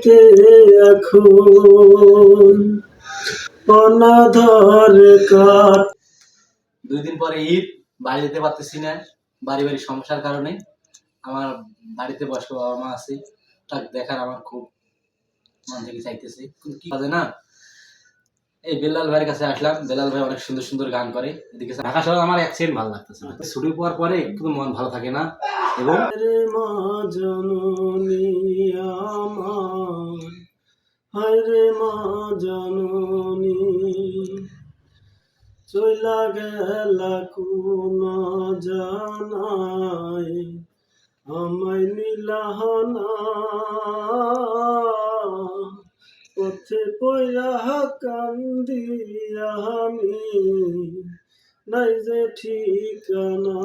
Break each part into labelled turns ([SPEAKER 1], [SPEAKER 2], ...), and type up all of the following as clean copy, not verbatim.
[SPEAKER 1] কে এখন অনাথর কাঠ।
[SPEAKER 2] 2 দিন পরে ঈদ, বাড়ি যেতে পারতেছি না বাড়ি সমস্যার কারণে। আমার বাড়িতে বয়স্ক বাবা মা আছে, তাকে দেখার আমার খুব মন থেকে চাইতেছে, কিন্তু কি কাজে না। এই বেলাল ভাইয়ের কাছে আসলাম। বেলাল ভাই অনেক সুন্দর সুন্দর গান করে। এদিকে ঢাকা শহর আমার এক সেকেন্ড ভালো লাগতেছে না। ছুটি পাওয়ার পরে একটু মন ভালো থাকে না। এবং
[SPEAKER 1] মা জননী আমার, হায়রে মা জননী, চইলা গেলা কোন জানায় আমায় নিলাহনা, পথে পইরা কান্দি আমি, নাই যে ঠিকানা।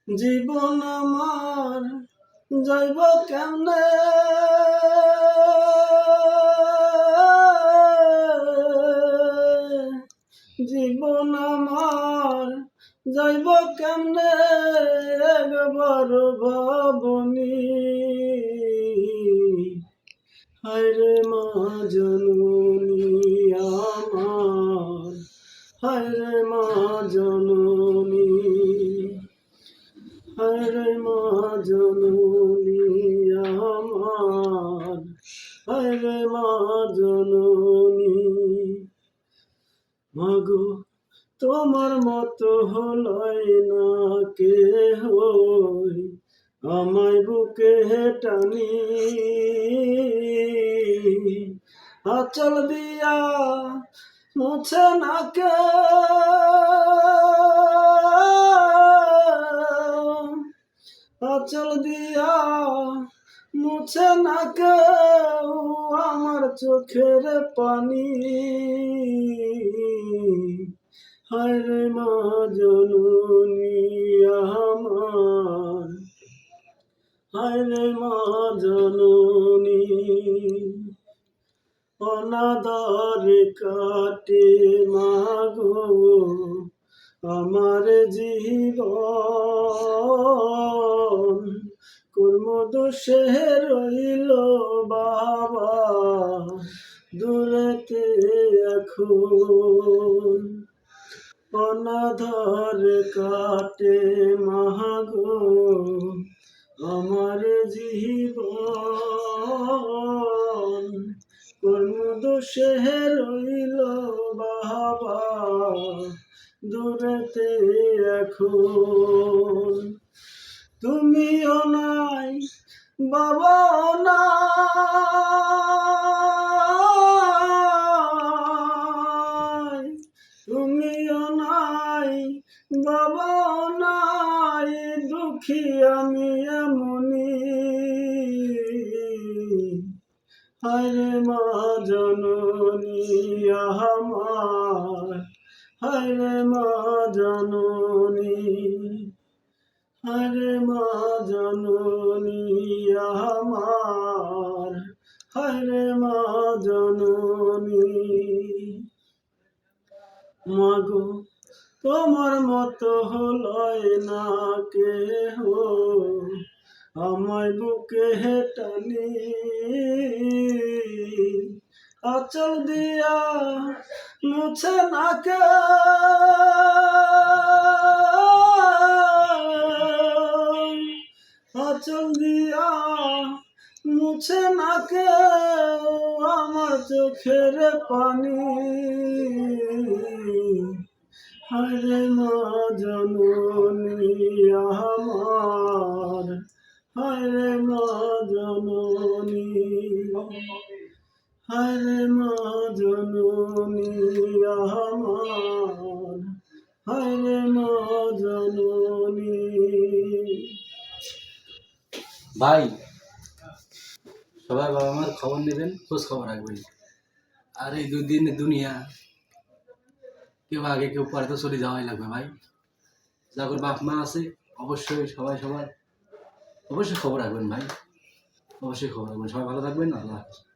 [SPEAKER 1] জীবন আমার যাইব কেমনে, জীবন আমার যাইব কেমনে, একবার ভাবনি। হায়রে মা জননী আমার, হায়রে মা জননী, হায়রে মা জননী আমার, হায়রে মা জননী। মাগো তোমার মতো হলাই না কে হই, আমায় বুকে টানি, আঁচল দিয়া মুছে না কে, আঁচল দিয়া মুছে না কেউ আমার চোখের পানি। হায়রে মা জননী আমার, হায়রে মা জননী, অনাদর কাটে মাগো আমার জীবন, কর্ম দোষে রইল বাবা দূরেতে এখন, অনাদর কাটে মাগো আমার জীবন, কর্ম দোষে রইল বাবা দূরেতে এখন। তুমিও নাই বাবাও নাই, তুমিও নাই বাবাও নাই, দুঃখী আমি এমনি। হায়রে মা জননী আমার, হায়রে মা জননী, হায়রে মা জননী আমার, হায়রে মা জননী। মাগো তোমার মতো হলয় না কেহ, আমায় বুকে টানি, আঁচল দিয়া মুছে না কে, আঁচল দিয়া মুছে না কেউ আমার চোখের পানি। হায়রে মা জননী আমার, হায়রে মা জননী, হায়রে মা জননী আমার, হায়রে মা জননী।
[SPEAKER 2] ভাই, সবাই বাবা মার খবর নেবেন, খোঁজ খবর রাখবেন। আর এই 2 দিন দুনিয়া, কেউ আগে কেউ পরে তো চলে যাওয়াই লাগবে ভাই। যাদের বাপ মা আছে অবশ্যই সবাই অবশ্যই খবর রাখবেন ভাই, অবশ্যই খবর রাখবেন। সবাই ভালো থাকবেন। আল্লাহ হাফেজ।